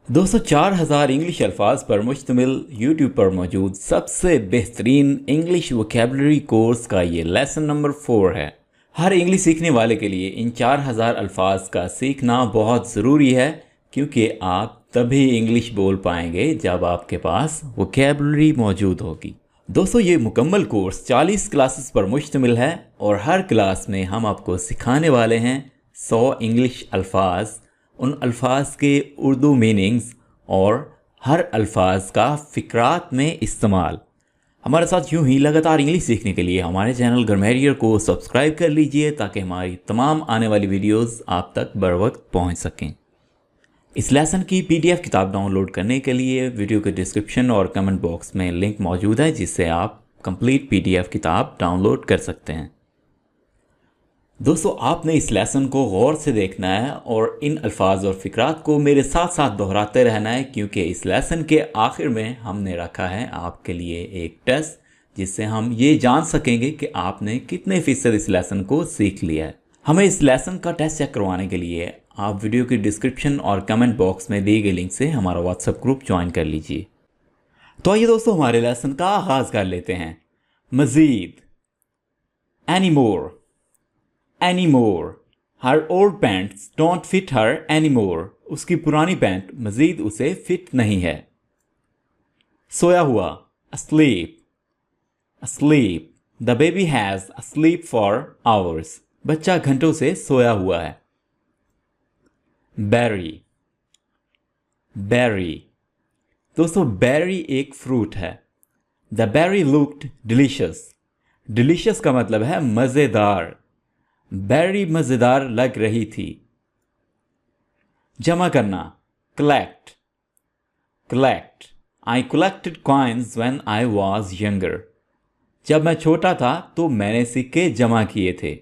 दोस्तों 4000 इंग्लिश अल्फाज पर मुश्तमिल यूट्यूब पर मौजूद सबसे बेहतरीन इंग्लिश वोकेबलरी कोर्स का ये लेसन नंबर 4 है। हर इंग्लिश सीखने वाले के लिए इन 4000 अल्फाज का सीखना बहुत ज़रूरी है, क्योंकि आप तभी इंग्लिश बोल पाएंगे जब आपके पास वोकेबलरी मौजूद होगी। दोस्तों ये मुकम्मल कोर्स 40 क्लासेस पर मुश्तमिल है और हर क्लास में हम आपको सिखाने वाले हैं 100 इंग्लिश अल्फाज, उन अल्फाज के उर्दू मीनिंग्स और हर अल्फाज का फ़िक्रात में इस्तेमाल। हमारे साथ यूं ही लगातार इंग्लिश सीखने के लिए हमारे चैनल ग्रामरियर को सब्सक्राइब कर लीजिए, ताकि हमारी तमाम आने वाली वीडियोस आप तक बर वक्त पहुँच सकें। इस लेसन की PDF किताब डाउनलोड करने के लिए वीडियो के डिस्क्रिप्शन और कमेंट बॉक्स में लिंक मौजूद है, जिससे आप कंप्लीट PDF किताब डाउनलोड कर सकते हैं। दोस्तों आपने इस लेसन को गौर से देखना है और इन अल्फाज और फ़िक्रात को मेरे साथ साथ दोहराते रहना है, क्योंकि इस लेसन के आखिर में हमने रखा है आपके लिए एक टेस्ट, जिससे हम ये जान सकेंगे कि आपने कितने फ़ीसद इस लेसन को सीख लिया है। हमें इस लेसन का टेस्ट चेक करवाने के लिए आप वीडियो की डिस्क्रिप्शन और कमेंट बॉक्स में दी गई लिंक से हमारा व्हाट्सएप ग्रुप ज्वाइन कर लीजिए। तो आइए दोस्तों हमारे लेसन का आगाज़ कर लेते हैं। मज़ीद, anymore, anymore. Her old pants don't fit her anymore. उसकी पुरानी पैंट मजीद उसे फिट नहीं है। सोया हुआ, asleep. Asleep. The baby has asleep for hours. बच्चा घंटों से सोया हुआ है। berry. berry. दोस्तों berry एक फ्रूट है। The berry looked delicious. delicious का मतलब है मज़ेदार। बेरी मज़ेदार लग रही थी। जमा करना, collect. collect. I collected coins when I was younger. जब मैं छोटा था तो मैंने सिक्के जमा किए थे।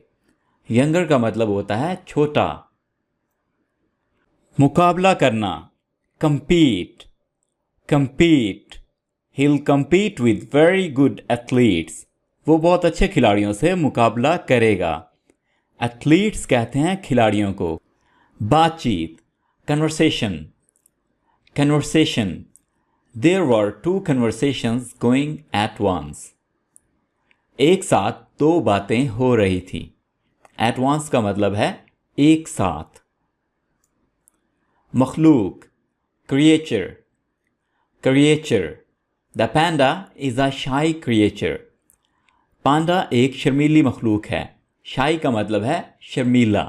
younger का मतलब होता है छोटा। मुकाबला करना, compete. compete. He'll compete with very good athletes. वो बहुत अच्छे खिलाड़ियों से मुकाबला करेगा। एथलीट्स कहते हैं खिलाड़ियों को। बातचीत, conversation. Conversation. There were 2 conversations going at once. एक साथ 2 बातें हो रही थी। एट वंस का मतलब है एक साथ। मखलूक, creature. Creature. The panda is a शाई क्रिएचर. पांडा एक शर्मीली मखलूक है। शाई का मतलब है शर्मीला।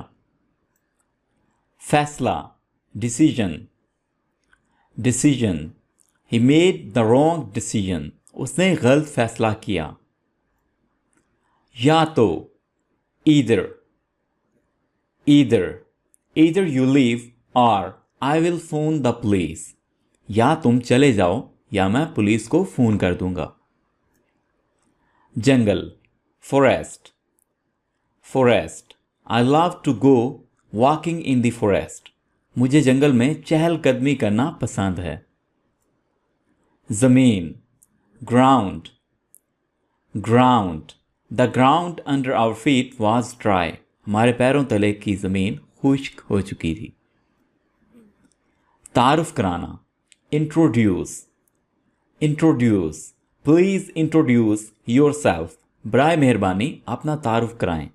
फैसला, decision. Decision. He made the wrong decision. उसने गलत फैसला किया। या तो, either. Either. Either you leave or I will phone the police. या तुम चले जाओ या मैं पुलिस को फोन कर दूंगा। जंगल, forest. Forest. I love to go walking in the forest. मुझे जंगल में चहलकदमी करना पसंद है। ज़मीन, ground. ground. The ground under our feet was dry. हमारे पैरों तले की ज़मीन खुश्क हो चुकी थी। तारुफ कराना, introduce. introduce. Please introduce yourself. बराए मेहरबानी अपना तारुफ कराएं।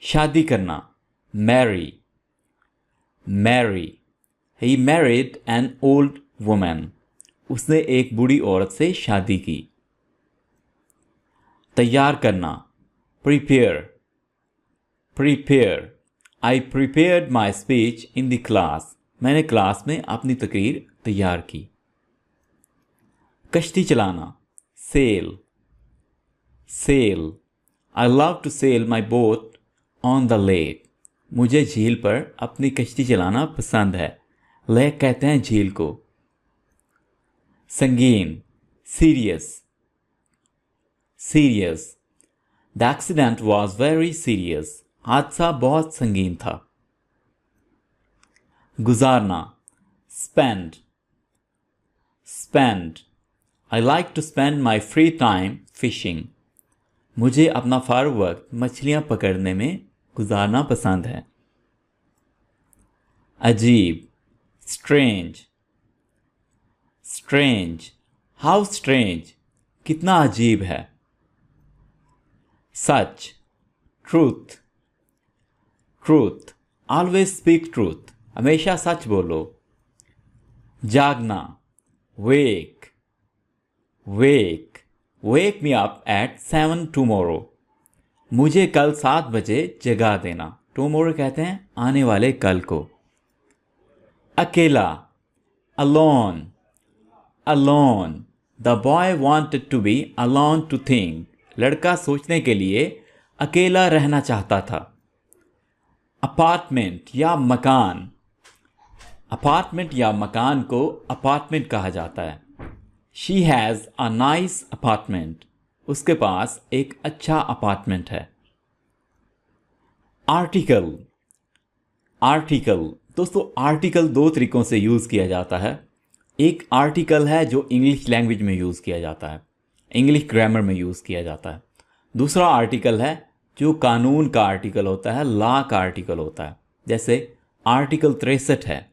शादी करना, marry. marry. He married an old woman. उसने एक बूढ़ी औरत से शादी की। तैयार करना, prepare. prepare. I prepared my speech in the class. मैंने क्लास में अपनी तकरीर तैयार की। कश्ती चलाना, sail. sail. I love to sail my boat on the lake. मुझे झील पर अपनी कश्ती चलाना पसंद है। लेक कहते हैं झील को। संगीन, serious. serious. The accident was very serious. हादसा बहुत संगीन था। गुजारना, spend. spend. I like to spend my free time fishing. मुझे अपना फारग वक्त मछलियां पकड़ने में गुजारना पसंद है। अजीब, स्ट्रेंज, स्ट्रेंज, हाउ स्ट्रेंज, कितना अजीब है। सच, truth, truth, always speak truth, हमेशा सच बोलो। जागना, wake, wake, wake me up at 7 tomorrow, मुझे कल 7 बजे जगा देना। टुमारो कहते हैं आने वाले कल को। अकेला, alone, alone, the boy wanted to be alone to think, लड़का सोचने के लिए अकेला रहना चाहता था। अपार्टमेंट या मकान, अपार्टमेंट या मकान को अपार्टमेंट कहा जाता है। She has a nice apartment, उसके पास एक अच्छा अपार्टमेंट है। आर्टिकल, आर्टिकल, दोस्तों आर्टिकल 2 तरीकों से यूज़ किया जाता है। एक आर्टिकल है जो इंग्लिश लैंग्वेज में यूज़ किया जाता है, इंग्लिश ग्रामर में यूज़ किया जाता है। दूसरा आर्टिकल है जो कानून का आर्टिकल होता है, लॉ का आर्टिकल होता है, जैसे आर्टिकल 63 है।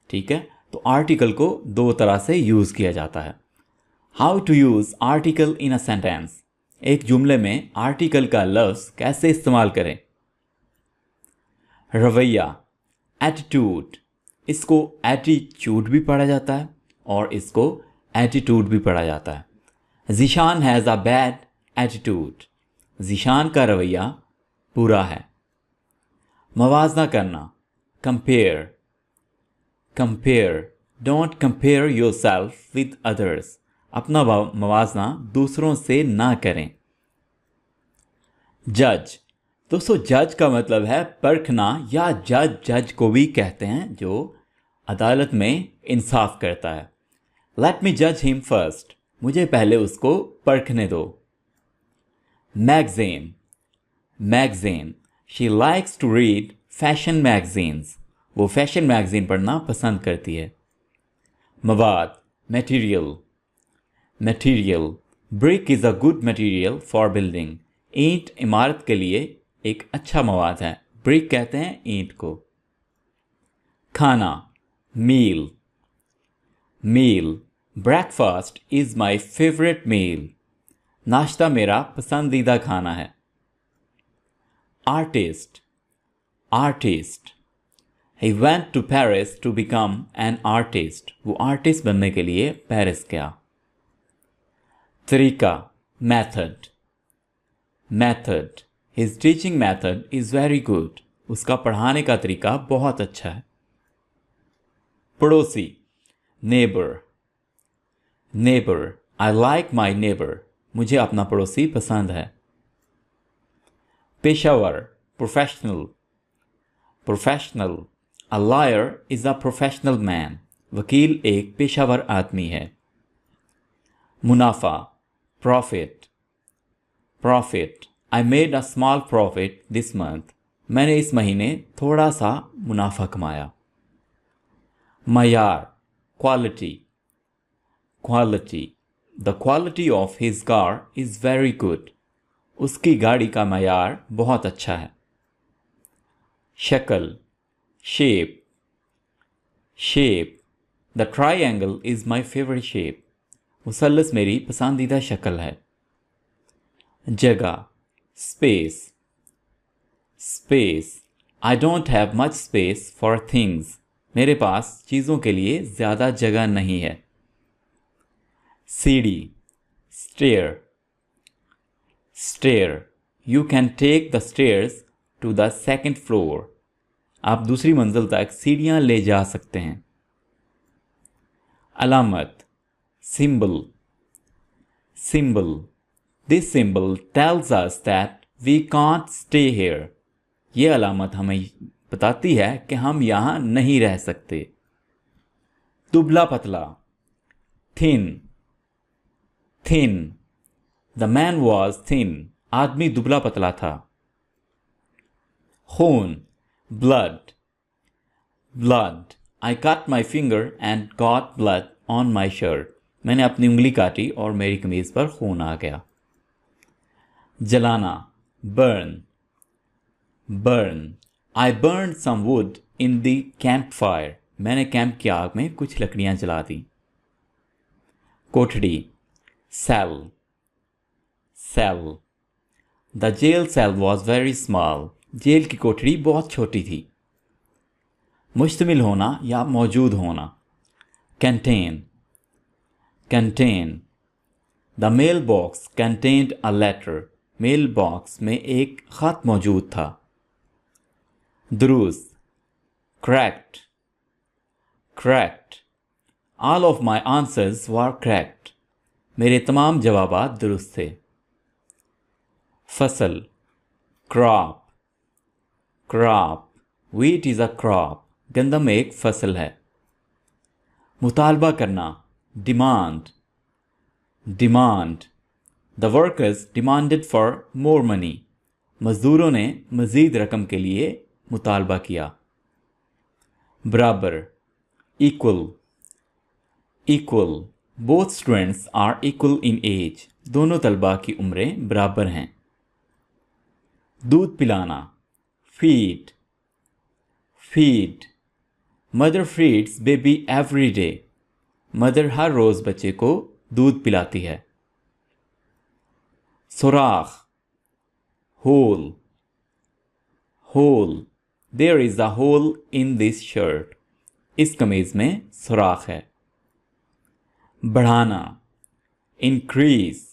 ठीक है, तो आर्टिकल को 2 तरह से यूज़ किया जाता है। How to use article in a sentence, एक जुमले में आर्टिकल का लफ्ज़ कैसे इस्तेमाल करें। रवैया, एटीट्यूड, इसको एटीट्यूड भी पढ़ा जाता है और इसको एटीट्यूड भी पढ़ा जाता है। Zeeshan has a bad attitude, Zeeshan का रवैया बुरा है। मवाजना करना, compare, compare, don't compare yourself with others, अपना मवाजना दूसरों से ना करें। जज, दोस्तों जज का मतलब है परखना, या जज को भी कहते हैं जो अदालत में इंसाफ करता है। लेट मी जज हिम फर्स्ट, मुझे पहले उसको परखने दो। Magazine, magazine, she likes to read fashion magazines, वो फैशन मैगज़ीन पढ़ना पसंद करती है। मवाद, material, material, brick is a good material for building, ईंट इमारत के लिए एक अच्छा मवाद है, ब्रिक कहते हैं ईंट को। खाना, meal, meal, breakfast is my favourite meal, नाश्ता मेरा पसंदीदा खाना है। Artist, artist, he went to Paris to become an artist, वो आर्टिस्ट बनने के लिए पेरिस गया। तरीका, method, method, his teaching method is very good, उसका पढ़ाने का तरीका बहुत अच्छा है। पड़ोसी, neighbour, neighbour, I like my neighbour, मुझे अपना पड़ोसी पसंद है। पेशावर, professional, professional, a lawyer is a professional man, वकील एक पेशावर आदमी है। मुनाफा, profit, profit, I made a small profit this month, मैंने इस महीने थोड़ा सा मुनाफा कमाया। मयार, quality, quality, the quality of his car is very good, उसकी गाड़ी का मयार बहुत अच्छा है। शक्ल, shape, shape, the triangle is my favourite shape, मुसल्लस मेरी पसंदीदा शक्ल है। जगह, space, space, I don't have much space for things, मेरे पास चीज़ों के लिए ज़्यादा जगह नहीं है। सीढ़ी, stair, stair, you can take the stairs to the second floor, आप दूसरी मंजिल तक सीढ़ियाँ ले जा सकते हैं। अलामत, symbol, symbol, this symbol tells us that we can't stay here, ये अलामत हमें बताती है कि हम यहाँ नहीं रह सकते। दुबला पतला, thin, thin, the man was thin, आदमी दुबला पतला था। खून, blood, blood, I cut my finger and got blood on my shirt, मैंने अपनी उंगली काटी और मेरी कमीज पर खून आ गया। जलाना, burn, burn, I burn some wood in the camp fire, मैंने कैंप की आग में कुछ लकड़ियां जला दी। कोठड़ी, cell, cell. The jail cell was very small. Jail की कोठड़ी बहुत छोटी थी। मुश्तमिल होना या मौजूद होना, contain, contain. The mail box contained a letter. Mail box में एक खत मौजूद था। दुरुस्त, correct, correct. All of my answers were correct. मेरे तमाम जवाबात दुरुस्त थे। फसल, crop, crop. Wheat is a crop. गंदम एक फसल है। मुतालबा करना, demand, demand. The workers demanded for more money. मजदूरों ने मज़ीद रकम के लिए मुतालबा किया। बराबर, equal, equal. Both students are equal in as. दोनों तलबा की उम्रें बराबर हैं। दूध पिलाना, feed, feed. Mother feeds baby every day. Mother हर रोज़ बच्चे को दूध पिलाती है। सुराख, hole, hole. There is a hole in this shirt. इस कमीज में सुराख है। बढ़ाना, increase,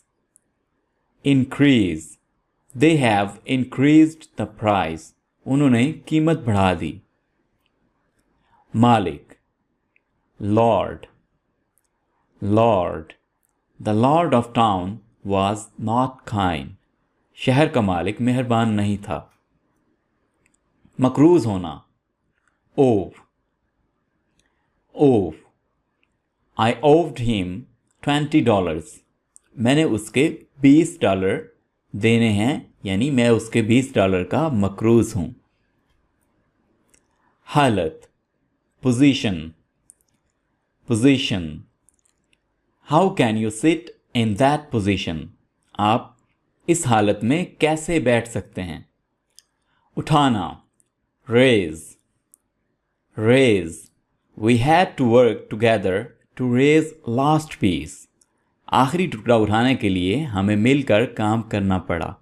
increase. They have increased the price. उन्होंने कीमत बढ़ा दी। मालिक, lord, lord. The lord of town was not kind. शहर का मालिक मेहरबान नहीं था। मकरूज होना, ओव, ओव। आई ओव्ड हिम $20। मैंने उसके $20 देने हैं, यानी मैं उसके $20 का मकरूज हूं। हालत, position, position. How can you sit in that position. आप इस हालत में कैसे बैठ सकते हैं। उठाना, raise, raise. We had to work together to raise last piece. आखिरी टुकड़ा उठाने के लिए हमें मिलकर काम करना पड़ा।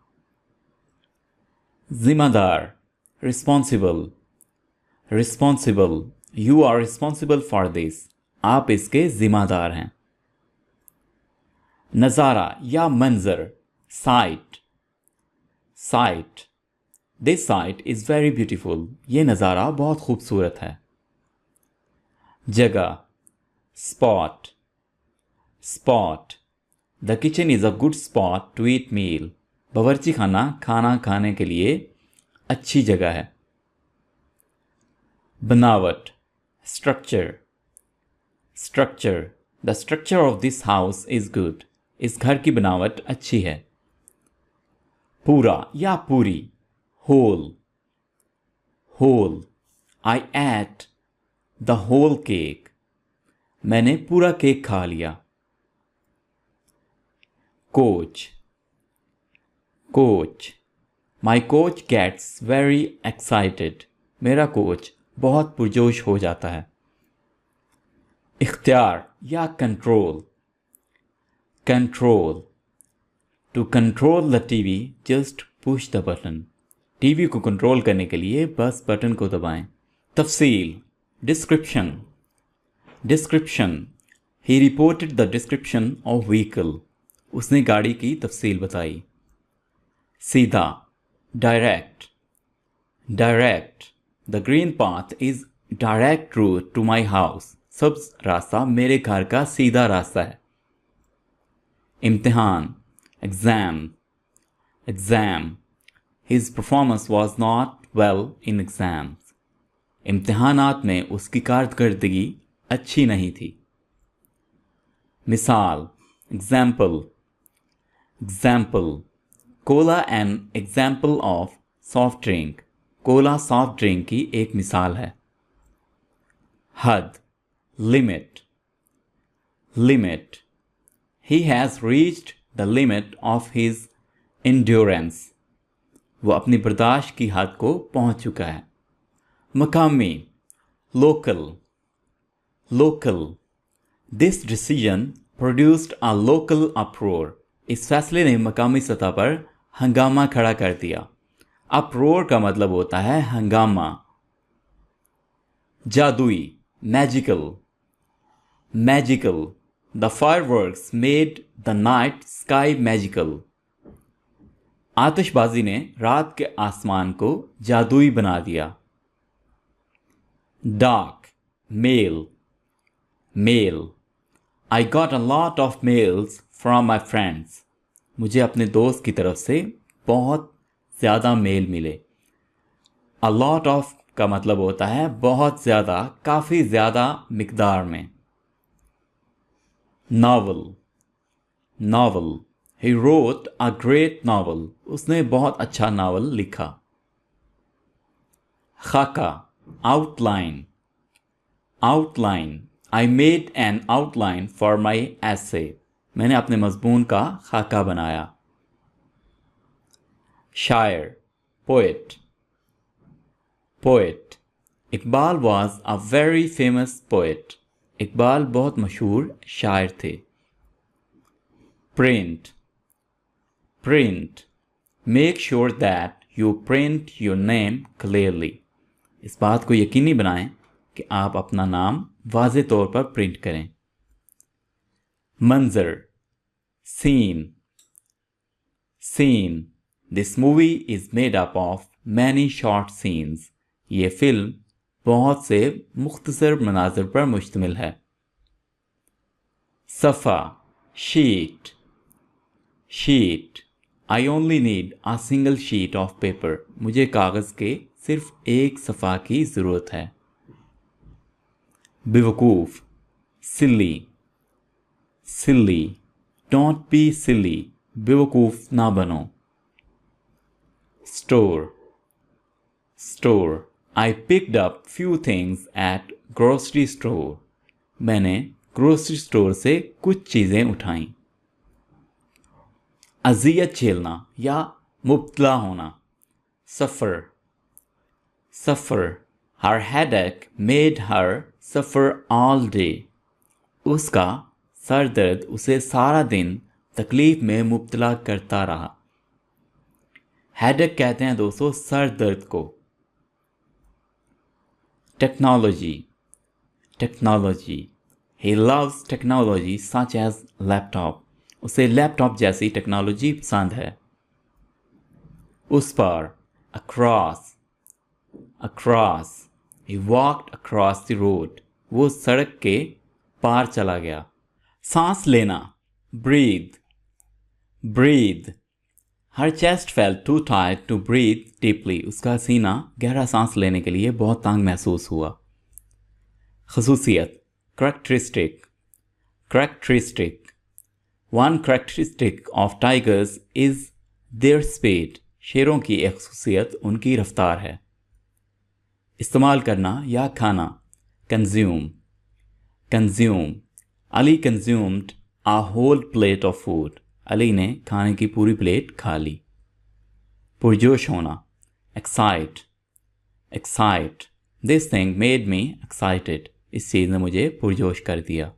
जिम्मेदार, responsible, responsible. You are responsible for this. आप इसके जिम्मेदार हैं। नज़ारा या मंजर, sight, sight. This sight is very beautiful. ये नज़ारा बहुत खूबसूरत है। जगह, spot, spot. The kitchen is a good spot to eat meal. बावर्ची खाना खाना खाने के लिए अच्छी जगह है। बनावट, structure, structure. The structure of this house is good. इस घर की बनावट अच्छी है। पूरा या पूरी, whole, whole. I ate the whole cake. मैंने पूरा केक खा लिया। Coach, coach. My coach gets very excited. मेरा कोच बहुत पुरजोश हो जाता है। इख्तियार या control, control. To control the TV just push the button. TV को कंट्रोल करने के लिए बस बटन को दबाएं। तफसील, description, description. He reported the description of vehicle. उसने गाड़ी की तफसील बताई। सीधा, direct, direct. The green path is direct route to my house. सब्ज रास्ता मेरे घर का सीधा रास्ता है। इम्तिहान, exam, exam. His performance was not well in exams. इम्तिहानात में उसकी कारकर्दगी अच्छी नहीं थी। मिसाल, example, example. Cola an example of soft drink. Cola soft drink की एक मिसाल है। हद, limit, limit. He has reached the limit of his endurance. वो अपनी बर्दाश्त की हद को पहुंच चुका है। मकामी, local, local, this decision produced a local अप्रोर, इस फैसले ने मकामी सतह पर हंगामा खड़ा कर दिया। अप्रोर का मतलब होता है हंगामा। जादुई, magical, magical, the fireworks made the night sky magical, आतिशबाजी ने रात के आसमान को जादुई बना दिया। Dark, mail, mail, I got a lot of mails from my friends, मुझे अपने दोस्त की तरफ से बहुत ज़्यादा मेल मिले। अ लॉट ऑफ का मतलब होता है बहुत ज़्यादा, काफ़ी ज़्यादा मिकदार में। Novel, novel, he wrote a great novel, उसने बहुत अच्छा नावल लिखा। खाका, outline, outline, I made an outline for my essay, मैंने अपने मजमून का खाका बनाया। शायर, poet, poet, Iqbal was a very famous poet, Iqbal बहुत मशहूर शायर थे। Print, print, make sure that you print your name clearly, इस बात को यकीनी बनाएं कि आप अपना नाम वाज़े तौर पर प्रिंट करें। मंजर, scene, scene, this movie is made up of many short scenes, ये फिल्म बहुत से मुख्तसर मनाज़र पर मुश्तमिल है। सफ़ा, sheet, sheet, I only need a single sheet of paper, मुझे कागज़ के सिर्फ एक सफ़ा की ज़रूरत है। बेवकूफ़, सिल्ली, सिल्ली, डोंट बी सिल्ली, बेवकूफ़ ना बनो। Store, store, I picked up few things at grocery store, मैंने ग्रोसरी स्टोर से कुछ चीज़ें उठाईं। अज़ियत झेलना या मुब्तला होना। सफ़र, सफ़र, हर हेडेक मेड हर सफ़र ऑल डे, उसका सर दर्द उसे सारा दिन तकलीफ़ में मुब्तला करता रहा। हेडेक कहते हैं दोस्तों सर दर्द को। Technology, technology, he loves technology such as laptop, उसे लैपटॉप जैसी टेक्नोलॉजी पसंद है। उस पार, across, across, he walked across the road, वो सड़क के पार चला गया। सांस लेना, breathe, breathe, her chest felt too tight to breathe deeply, उसका सीना गहरा सांस लेने के लिए बहुत तंग महसूस हुआ। खसूसियत, characteristic, characteristic, one characteristic of tigers is their speed, शेरों की एक खसूसियत उनकी रफ्तार है। इस्तेमाल करना या खाना, consume, consume, Ali consumed a whole plate of food, Ali ने खाने की पूरी प्लेट खा ली। पुरजोश होना, excite, excite, this thing made me excited, इस चीज़ ने मुझे पुरजोश कर दिया।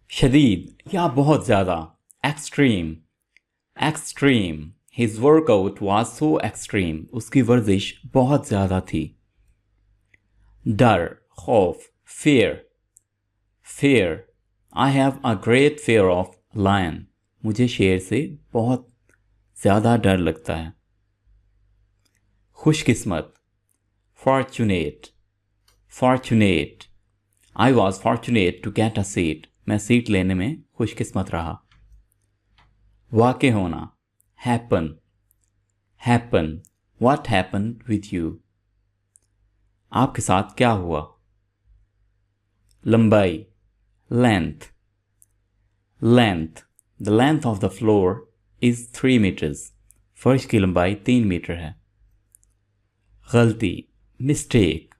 शदीद या बहुत ज़्यादा, extreme, extreme, his workout was so extreme, उसकी वर्जिश बहुत ज़्यादा थी। डर, खौफ, fear, fear, I have a great fear of lion, मुझे शेर से बहुत ज़्यादा डर लगता है। खुशकिस्मत, fortunate, fortunate, I was fortunate to get a seat, मैं सीट लेने में खुशकिस्मत रहा। वाक़े होना, happen, happen, what happened with you, आपके साथ क्या हुआ। लंबाई, length, length, the length of the floor is 3 meters, फर्श की लंबाई 3 मीटर है। गलती, mistake,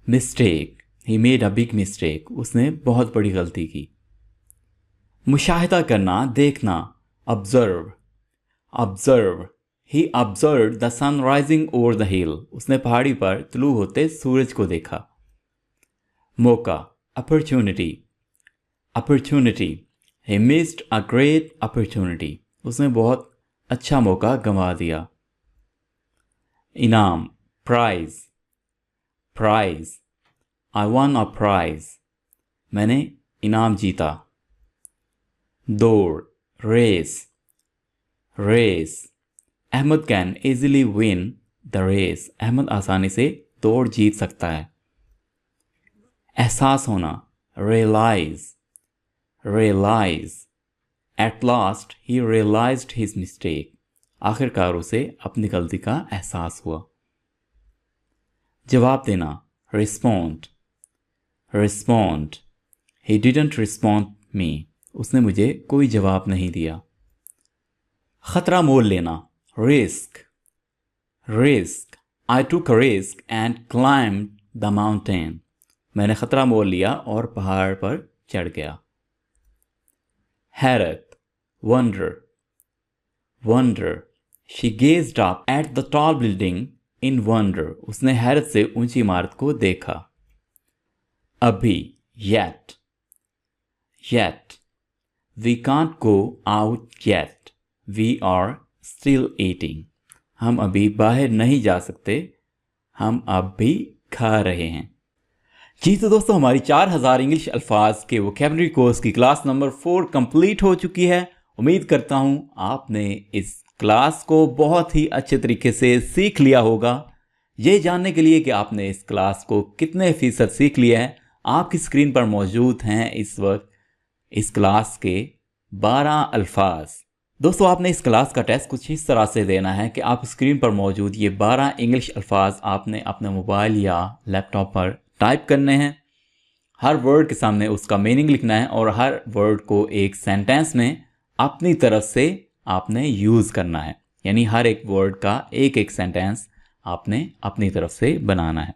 mistake, he made a big mistake, उसने बहुत बड़ी गलती की। मुशाहिदा करना, देखना, observe, observe, he observed the sun rising over the hill, उसने पहाड़ी पर तुलू होते सूरज को देखा। मौका, opportunity, opportunity. He missed a great opportunity. उसने बहुत अच्छा मौका गंवा दिया. इनाम, prize, prize. I won a prize. मैंने इनाम जीता. दौड़, race, race. Ahmad can easily win the race. Ahmad आसानी से दौड़ जीत सकता है. एहसास होना, realize, realize. At last he realized his mistake. आखिरकार उसे अपनी गलती का एहसास हुआ. जवाब देना, respond, respond. He didn't respond me. उसने मुझे कोई जवाब नहीं दिया. खतरा मोल लेना, risk, risk. I took a risk and climbed the mountain. मैंने खतरा मोल लिया और पहाड़ पर चढ़ गया. हैरत, wonder, wonder. She gazed up at the tall building in wonder. उसने हैरत से ऊंची इमारत को देखा. अभी, yet, yet. We can't go out yet. We are still eating. हम अभी बाहर नहीं जा सकते, हम अब भी खा रहे हैं. जी तो दोस्तों, हमारी 4000 इंग्लिश अल्फाज के वोकैबुलरी कोर्स की क्लास नंबर 4 कंप्लीट हो चुकी है. उम्मीद करता हूं आपने इस क्लास को बहुत ही अच्छे तरीके से सीख लिया होगा. ये जानने के लिए कि आपने इस क्लास को कितने फीसद सीख लिया है, आपकी स्क्रीन पर मौजूद हैं इस वक्त इस क्लास के 12 अल्फाज. दोस्तों, आपने इस क्लास का टेस्ट कुछ इस तरह से देना है कि आप स्क्रीन पर मौजूद ये 12 इंग्लिश अल्फाज आपने अपने मोबाइल या लैपटॉप पर टाइप करने हैं. हर वर्ड के सामने उसका मीनिंग लिखना है और हर वर्ड को एक सेंटेंस में अपनी तरफ से आपने यूज़ करना है. यानी हर एक वर्ड का एक एक सेंटेंस आपने अपनी तरफ से बनाना है.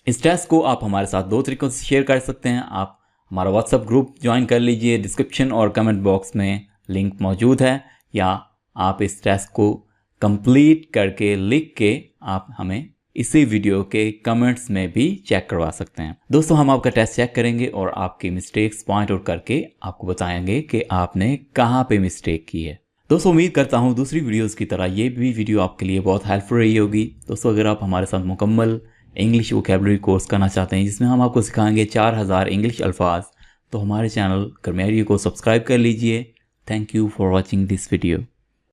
इस टेस्ट को आप हमारे साथ 2 तरीकों से शेयर कर सकते हैं. आप हमारा व्हाट्सएप ग्रुप ज्वाइन कर लीजिए, डिस्क्रिप्शन और कमेंट बॉक्स में लिंक मौजूद है, या आप इस टेस्ट को कंप्लीट करके लिख के आप हमें इसी वीडियो के कमेंट्स में भी चेक करवा सकते हैं. दोस्तों, हम आपका टेस्ट चेक करेंगे और आपकी मिस्टेक्स पॉइंट आउट करके आपको बताएंगे कि आपने कहाँ पे मिस्टेक की है. दोस्तों, उम्मीद करता हूँ दूसरी वीडियोस की तरह ये भी वीडियो आपके लिए बहुत हेल्पफुल रही होगी. दोस्तों, अगर आप हमारे साथ मुकम्मल इंग्लिश वोकैबुलरी कोर्स करना चाहते हैं जिसमें हम आपको सिखाएंगे 4000 इंग्लिश अल्फाज, तो हमारे चैनल ग्रामरिया को सब्सक्राइब कर लीजिए. Thank you for watching this video.